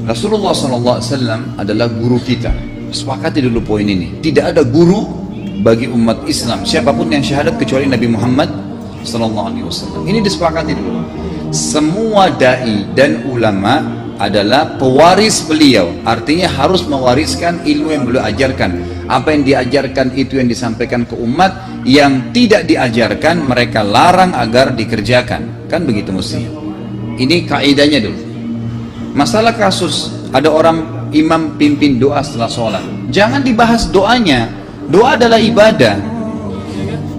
Rasulullah SAW adalah guru kita. Sepakati dulu poin ini. Tidak ada guru bagi umat Islam siapapun yang syahadat kecuali Nabi Muhammad SAW. Ini disepakati dulu. Semua dai dan ulama adalah pewaris beliau, artinya harus mewariskan ilmu yang beliau ajarkan. Apa yang diajarkan itu yang disampaikan ke umat, yang tidak diajarkan mereka larang agar dikerjakan. Kan begitu mestinya. Ini kaidahnya dulu. Masalah kasus ada orang imam pimpin doa setelah sholat, jangan dibahas doanya. Doa adalah ibadah.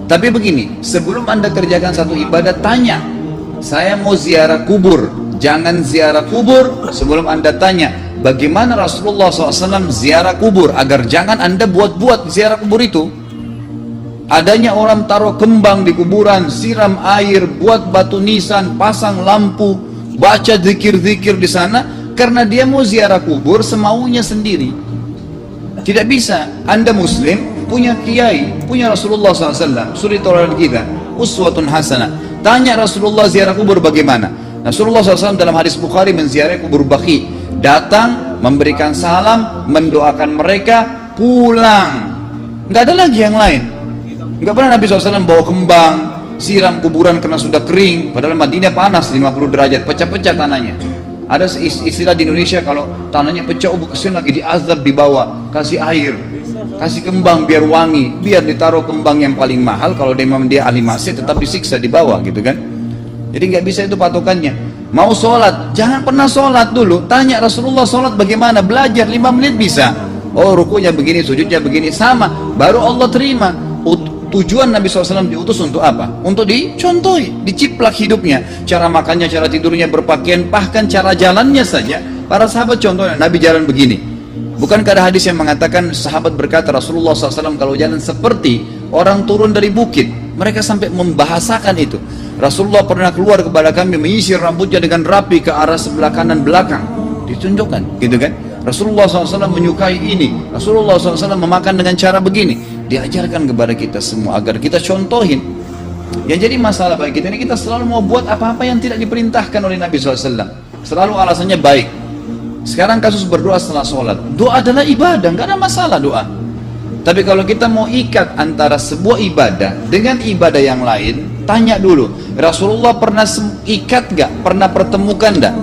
Tapi begini, sebelum anda kerjakan satu ibadah, tanya, saya mau ziarah kubur. Jangan ziarah kubur sebelum anda tanya bagaimana Rasulullah SAW ziarah kubur, agar jangan anda buat-buat ziarah kubur itu. Adanya orang taruh kembang di kuburan, siram air, buat batu nisan, pasang lampu, baca zikir-zikir di sana karena dia mau ziarah kubur semaunya sendiri. Tidak bisa. Anda muslim, punya kiai, punya Rasulullah SAW, suri toladan kita, uswatun hasanah. Tanya Rasulullah ziarah kubur bagaimana. Rasulullah SAW dalam hadis Bukhari menziarahi kubur Baqi, datang, memberikan salam, mendoakan mereka, pulang. Nggak ada lagi yang lain. Nggak pernah Nabi SAW bawa kembang, siram kuburan karena sudah kering, padahal Madinah panas 50 derajat, pecah-pecah tanahnya. Ada istilah di Indonesia, kalau tanahnya pecah, kesian lagi diazab di bawah, kasih air, kasih kembang biar wangi, biar ditaruh kembang yang paling mahal. Kalau dia ahli maksiat tetap disiksa di bawah, gitu kan. Jadi nggak bisa itu patokannya. Mau sholat, jangan pernah sholat dulu, tanya Rasulullah sholat bagaimana, belajar 5 menit bisa. Oh rukunya begini, sujudnya begini, sama, baru Allah terima. Tujuan Nabi SAW diutus untuk apa? Untuk dicontohi, diciplak hidupnya, cara makannya, cara tidurnya, berpakaian, bahkan cara jalannya saja. Para sahabat contohnya, Nabi jalan begini. Bukankah ada hadis yang mengatakan, sahabat berkata Rasulullah SAW kalau jalan seperti orang turun dari bukit. Mereka sampai membahasakan itu. Rasulullah pernah keluar kepada kami menyisir rambutnya dengan rapi ke arah sebelah kanan belakang, ditunjukkan, gitu kan. Rasulullah SAW menyukai ini. Rasulullah SAW memakan dengan cara begini. Diajarkan kepada kita semua agar kita contohin. Yang jadi masalah bagi kita ini, kita selalu mau buat apa-apa yang tidak diperintahkan oleh Nabi SAW. Selalu alasannya baik. Sekarang kasus berdoa setelah sholat, doa adalah ibadah, nggak ada masalah doa. Tapi kalau kita mau ikat antara sebuah ibadah dengan ibadah yang lain, tanya dulu, Rasulullah pernah ikat nggak? Pernah pertemukan nggak?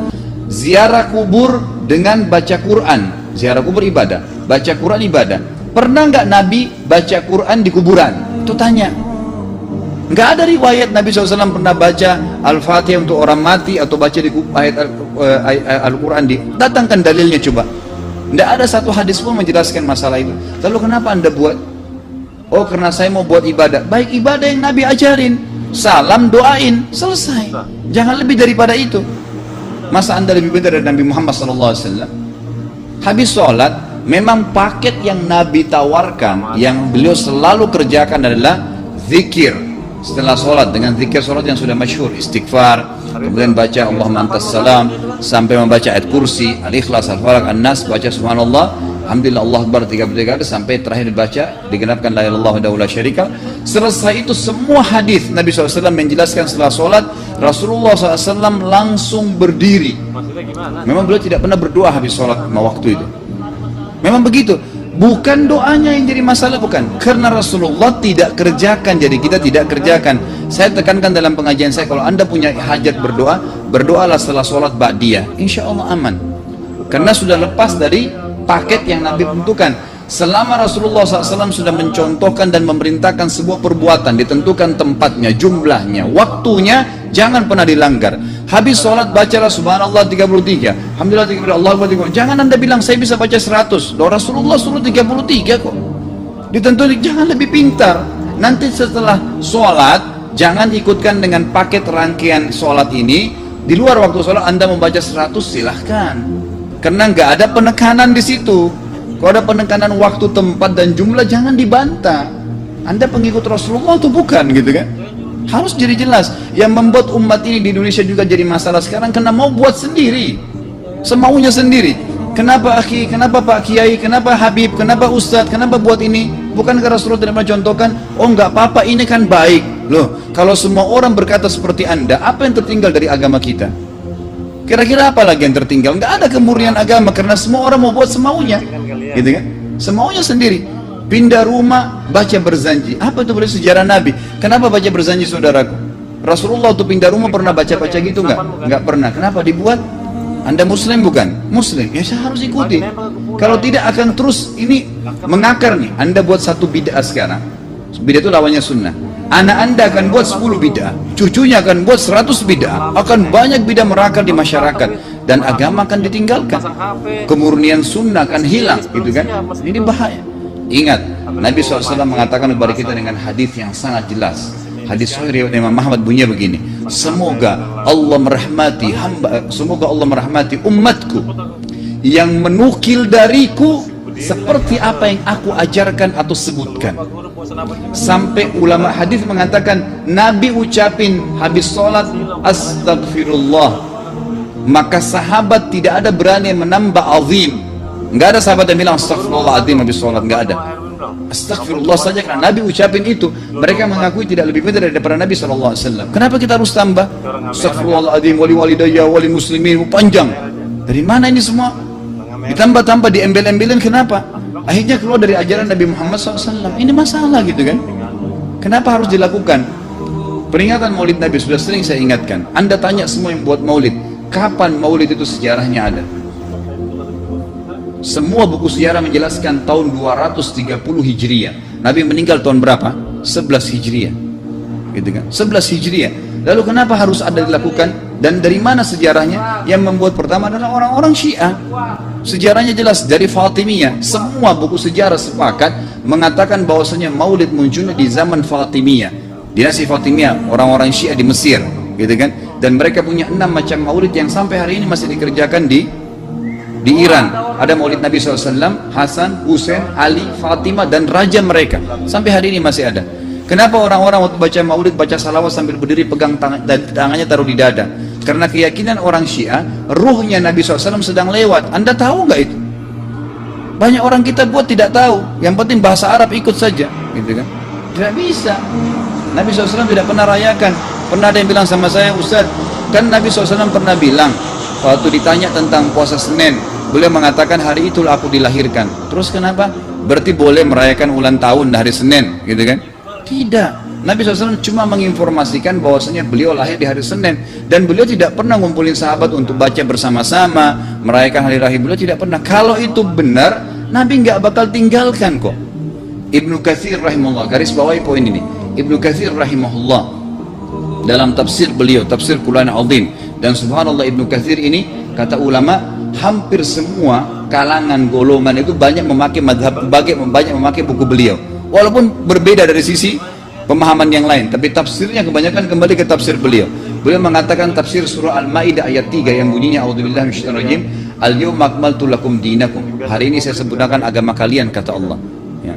Ziarah kubur dengan baca Quran. Ziarah kubur ibadah, baca Quran ibadah. Pernah nggak Nabi baca Quran di kuburan? Itu tanya. Nggak ada riwayat Nabi SAW pernah baca Al-Fatihah untuk orang mati atau baca di ayat Al-Quran. Datangkan dalilnya coba. Tidak ada satu hadis pun menjelaskan masalah itu. Lalu kenapa anda buat? Oh karena saya mau buat ibadah. Baik, ibadah yang Nabi ajarin, salam, doain, selesai. Jangan lebih daripada itu. Masa anda lebih pintar dari Nabi Muhammad SAW? Habis sholat, memang paket yang Nabi tawarkan, yang beliau selalu kerjakan adalah zikir setelah sholat, dengan zikir sholat yang sudah masyhur, istighfar, kemudian baca Allahumma antas salam, sampai membaca ayat kursi, al-ikhlas, al-falaq, an-nas, baca subhanallah, alhamdulillah, Allah akbar 33 kali, sampai terakhir dibaca digenapkan la ilaha illallah wahdahu la syarika. Selesai itu semua hadis Nabi SAW menjelaskan setelah sholat, Rasulullah SAW langsung berdiri. Memang beliau tidak pernah berdoa habis sholat waktu itu. Memang begitu. Bukan doanya yang jadi masalah, bukan. Karena Rasulullah tidak kerjakan, jadi kita tidak kerjakan. Saya tekankan dalam pengajian saya, kalau anda punya hajat berdoa, berdoalah setelah sholat ba'diyah. Insya Allah aman. Karena sudah lepas dari paket yang Nabi tentukan. Selama Rasulullah SAW sudah mencontohkan dan memerintahkan sebuah perbuatan, ditentukan tempatnya, jumlahnya, waktunya, jangan pernah dilanggar. Habis sholat bacalah subhanallah 33, alhamdulillah 33, Allah akbar 33. Jangan anda bilang saya bisa baca 100. Loh, Rasulullah suruh 33 kok. Ditentukan, jangan lebih pintar. Nanti setelah sholat, jangan ikutkan dengan paket rangkaian sholat ini. Di luar waktu sholat anda membaca 100, silahkan. Karena nggak ada penekanan di situ. Kalau ada penekanan waktu, tempat, dan jumlah, jangan dibantah. Anda pengikut Rasulullah atau bukan, gitu kan? Harus jadi jelas. Yang membuat umat ini di Indonesia juga jadi masalah sekarang, karena mau buat sendiri, semaunya sendiri. Kenapa akhi, kenapa Pak Kiai, kenapa Habib, kenapa Ustadz, kenapa buat ini? Bukankah Rasulullah tidak mencontohkan? Oh nggak apa-apa, ini kan baik. Loh, kalau semua orang berkata seperti anda, apa yang tertinggal dari agama kita? Kira-kira apa lagi yang tertinggal? Nggak ada kemurnian agama karena semua orang mau buat semaunya, gitu kan? Semaunya sendiri. Pindah rumah, baca berzanji. Apa itu berarti sejarah Nabi? Kenapa baca berzanji, saudaraku? Rasulullah tuh pindah rumah pernah baca-baca gitu nggak? Nggak pernah. Kenapa dibuat? Anda Muslim bukan? Muslim. Ya saya harus ikuti. Kalau tidak akan terus ini mengakar nih. Anda buat satu bid'ah sekarang. Bid'ah itu lawannya sunnah. Anak Anda akan buat 10 bid'ah, cucunya akan buat 100 bid'ah, akan banyak bid'ah merakar di masyarakat, dan agama akan ditinggalkan, kemurnian sunnah akan hilang, gitu kan? Ini bahaya. Ingat, Nabi SAW mengatakan kepada kita dengan hadis yang sangat jelas. Hadis sahih riwayat Imam Ahmad bunyinya begini: semoga Allah merahmati hamba, semoga Allah merahmati umatku yang menukil dariku seperti apa yang aku ajarkan atau sebutkan. Sampai ulama hadis mengatakan Nabi ucapin habis sholat astagfirullah, maka sahabat tidak ada berani menambah azim. Nggak ada sahabat yang bilang astagfirullahaladzim habis sholat, nggak ada. Astagfirullah saja karena Nabi ucapin itu. Mereka mengakui tidak lebih pintar daripada Nabi SAW. Kenapa kita harus tambah astagfirullahaladzim, wali walidayya, wali muslimin, panjang? Dari mana ini semua? Ditambah-tambah, diembel-embelin, kenapa? Akhirnya keluar dari ajaran Nabi Muhammad SAW. Ini masalah gitu kan? Kenapa harus dilakukan? Peringatan maulid Nabi sudah sering saya ingatkan. Anda tanya semua yang buat maulid, kapan maulid itu sejarahnya ada? Semua buku sejarah menjelaskan tahun 230 Hijriah. Nabi meninggal tahun berapa? 11 Hijriah. Gitu kan? 11 Hijriah. Lalu kenapa harus ada dilakukan? Dan dari mana sejarahnya? Yang membuat pertama adalah orang-orang Syiah. Sejarahnya jelas dari Fatimiyah. Semua buku sejarah sepakat mengatakan bahwasanya maulid munculnya di zaman Fatimiyah. Dinasti Fatimiyah, orang-orang Syiah di Mesir, gitu kan? Dan mereka punya 6 macam maulid yang sampai hari ini masih dikerjakan di Iran. Ada maulid Nabi SAW, Hasan, Husain, Ali, Fatimah, dan raja mereka. Sampai hari ini masih ada. Kenapa orang-orang waktu baca maulid, baca salawat sambil berdiri pegang tangannya taruh di dada? Karena keyakinan orang Syiah, ruhnya Nabi SAW sedang lewat. Anda tahu nggak itu? Banyak orang kita buat tidak tahu. Yang penting bahasa Arab ikut saja, gitu kan? Tidak bisa. Nabi SAW tidak pernah rayakan. Pernah ada yang bilang sama saya, Ustaz, kan Nabi SAW pernah bilang waktu ditanya tentang puasa Senin, beliau mengatakan hari itulah aku dilahirkan. Terus kenapa? Berarti boleh merayakan ulang tahun hari Senin, gitu kan? Tidak. Nabi SAW cuma menginformasikan bahwasanya beliau lahir di hari Senin, dan beliau tidak pernah ngumpulin sahabat untuk baca bersama-sama merayakan hari lahir. Beliau tidak pernah. Kalau itu benar, Nabi nggak bakal tinggalkan kok. Ibnu Katsir rahimahullah, garis bawahi poin ini. Ibnu Katsir rahimahullah dalam tafsir beliau, tafsir Quran Azim, dan subhanallah Ibnu Katsir ini kata ulama hampir semua kalangan golongan itu banyak memakai madhab, banyak memakai buku beliau. Walaupun berbeda dari sisi pemahaman yang lain, tapi tafsirnya kebanyakan kembali ke tafsir beliau. Beliau mengatakan tafsir surah Al-Maidah ayat 3 yang bunyinya a'udzubillahi minasyaitonir rajim, al-yawma akmaltu lakum dinakum. Hari ini saya sempurnakan agama kalian, kata Allah. Ya.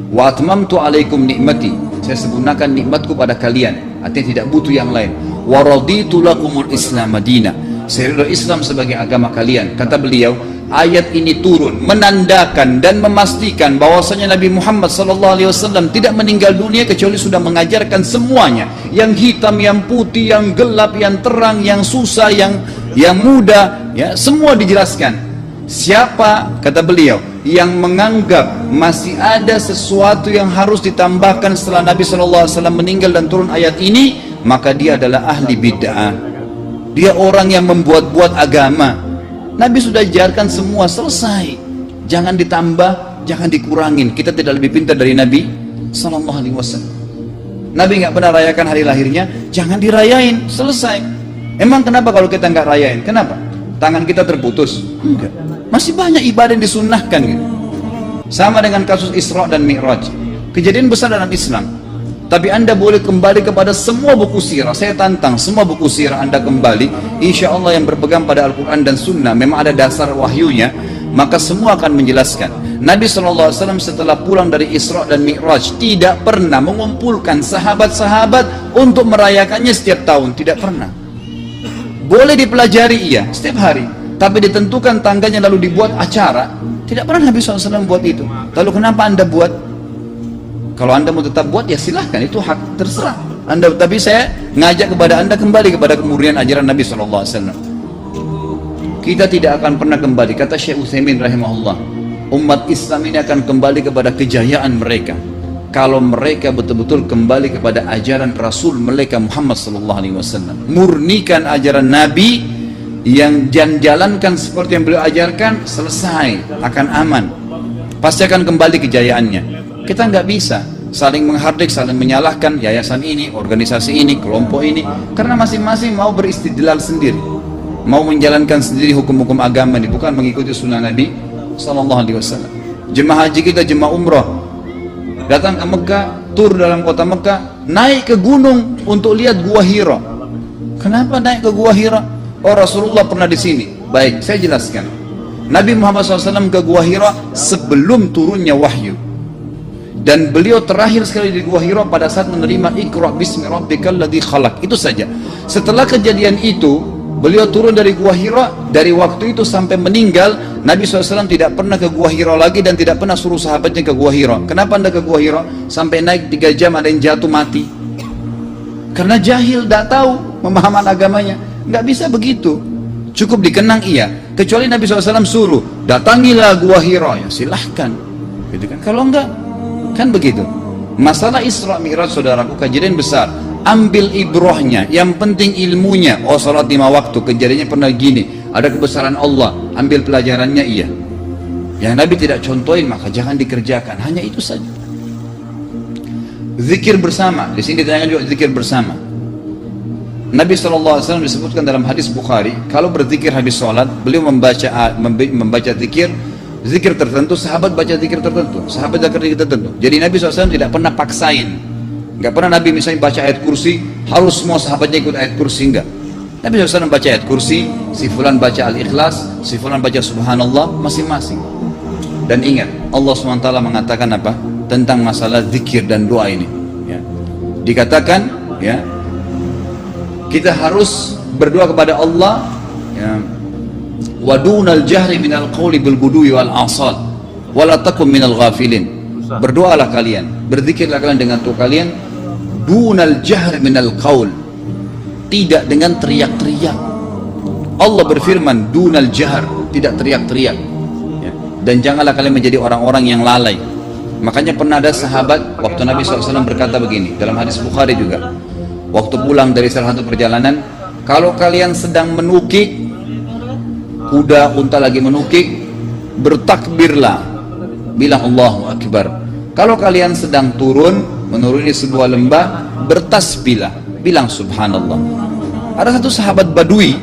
Wa atmamtu alaikum nikmati. Saya sempurnakan nikmatku pada kalian. Artinya tidak butuh yang lain. Wa raditu lakumul Islam madina. Saya ridho Islam sebagai agama kalian. Kata beliau, ayat ini turun menandakan dan memastikan bahwasanya Nabi Muhammad SAW tidak meninggal dunia kecuali sudah mengajarkan semuanya, yang hitam, yang putih, yang gelap, yang terang, yang susah, yang mudah, ya, semua dijelaskan. Siapa, kata beliau, yang menganggap masih ada sesuatu yang harus ditambahkan setelah Nabi SAW meninggal dan turun ayat ini, maka dia adalah ahli bid'ah. Dia orang yang membuat-buat agama. Nabi sudah ajarkan semua, selesai. Jangan ditambah, jangan dikurangin. Kita tidak lebih pintar dari Nabi Sallallahu Alaihi Wasallam. Nabi nggak pernah rayakan hari lahirnya, jangan dirayain, selesai. Emang kenapa kalau kita nggak rayain? Kenapa? Tangan kita terputus? Enggak. Masih banyak ibadah yang disunnahkan gitu. Sama dengan kasus Isra dan Mi'raj. Kejadian besar dalam Islam. Tapi Anda boleh kembali kepada semua buku sirah. Saya tantang semua buku sirah Anda kembali. Insya Allah yang berpegang pada Al-Quran dan Sunnah, memang ada dasar wahyunya, maka semua akan menjelaskan. Nabi SAW setelah pulang dari Isra dan Mi'raj tidak pernah mengumpulkan sahabat-sahabat untuk merayakannya setiap tahun. Tidak pernah. Boleh dipelajari, iya, setiap hari. Tapi ditentukan tanggalnya lalu dibuat acara. Tidak pernah Nabi SAW buat itu. Lalu kenapa Anda buat? Kalau Anda mau tetap buat, ya silahkan, itu hak terserah Anda. Tapi saya ngajak kepada Anda kembali kepada kemurnian ajaran Nabi SAW. kita tidak akan pernah kembali. Kata Syekh Utsaimin rahimahullah, umat Islam ini akan kembali kepada kejayaan mereka kalau mereka betul-betul kembali kepada ajaran Rasul mereka Muhammad sallallahu alaihi wasallam. Murnikan ajaran Nabi yang jalankan seperti yang beliau ajarkan, selesai, akan aman. Pasti akan kembali kejayaannya. Kita nggak bisa saling menghardik, saling menyalahkan yayasan ini, organisasi ini, kelompok ini, karena masing-masing mau beristidlal sendiri, mau menjalankan sendiri hukum-hukum agama ini, bukan mengikuti sunnah Nabi sallallahu alaihi wasallam. Jemaah haji kita, jemaah umrah, datang ke Mekah, tur dalam kota Mekah, naik ke gunung untuk lihat Gua Hira. Kenapa naik ke Gua Hira? Oh, Rasulullah pernah di sini. Baik, saya jelaskan. Nabi Muhammad SAW ke Gua Hira sebelum turunnya wahyu. Dan beliau terakhir sekali di Gua Hira pada saat menerima Iqra bismi rabbikal ladzi khalaq. Itu saja. Setelah kejadian itu, beliau turun dari Gua Hira. Dari waktu itu sampai meninggal, Nabi SAW tidak pernah ke Gua Hira lagi dan tidak pernah suruh sahabatnya ke Gua Hira. Kenapa anda ke Gua Hira? Sampai naik 3 jam ada yang jatuh mati. Karena jahil, tidak tahu pemahaman agamanya. Nggak bisa begitu. Cukup dikenang iya. Kecuali Nabi SAW suruh, datangilah Gua Hira. Ya silahkan. Gitu kan? Kalau enggak, kan begitu. Masalah Isra Mi'raj, saudaraku, kejadian besar. Ambil ibrahnya, yang penting ilmunya. Oh, salat 5 waktu, kejadiannya pernah gini, ada kebesaran Allah, ambil pelajarannya iya. Yang Nabi tidak contohin, maka jangan dikerjakan. Hanya itu saja. Zikir bersama, di sini ditanyakan juga zikir bersama. Nabi SAW disebutkan dalam hadis Bukhari, kalau berzikir habis sholat, beliau membaca zikir tertentu, sahabat baca zikir tertentu, sahabat baca zikir tertentu. Jadi Nabi SAW tidak pernah paksain. Nggak pernah Nabi misalnya baca ayat kursi, harus semua sahabatnya ikut ayat kursi, enggak. Nabi SAW baca ayat kursi, si fulan baca al-ikhlas, si fulan baca subhanallah, masing-masing. Dan ingat, Allah SWT mengatakan apa? Tentang masalah zikir dan doa ini. Ya. Dikatakan, ya, kita harus berdoa kepada Allah, ya, wa dunal jahri minal qawli bil gudwi wal asal wa la takum minal ghafilin. Berdoalah kalian, berzikirlah kalian dengan doa kalian, dunal jahri minal qawl, tidak dengan teriak-teriak. Allah berfirman dunal jahr, tidak teriak-teriak, ya. Dan janganlah kalian menjadi orang-orang yang lalai. Makanya pernah ada sahabat waktu Nabi SAW berkata begini dalam hadis Bukhari juga, waktu pulang dari salah satu perjalanan, kalau kalian sedang menukik kuda, unta lagi menukik, bertakbirlah, bilang Allahu Akbar. Kalau kalian sedang turun menuruni sebuah lembah, bertasbihlah, bilang subhanallah. Ada satu sahabat Badui,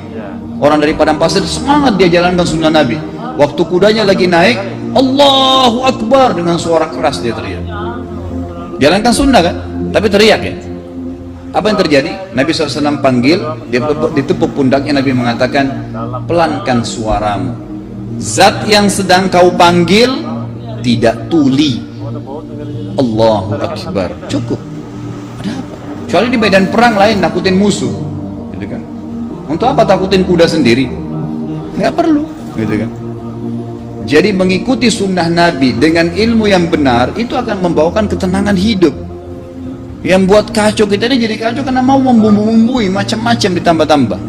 orang dari padang pasir, semangat dia jalankan sunnah Nabi. Waktu kudanya lagi naik, Allahu Akbar, dengan suara keras dia teriak. Jalankan sunnah kan, tapi teriak ya. Apa yang terjadi? Nabi SAW panggil, dia ditepuk pundaknya. Nabi mengatakan, pelankan suaramu. Zat yang sedang kau panggil tidak tuli. Allahu Akbar. Cukup. Ada apa? Kecuali di medan perang lain nakutin musuh, gitu kan? Untuk apa takutin kuda sendiri? Nggak perlu, gitu kan? Jadi mengikuti sunnah Nabi dengan ilmu yang benar itu akan membawakan ketenangan hidup. Yang buat kacau kita ini jadi kacau karena mau membumbu-bumbui macam-macam ditambah-tambah.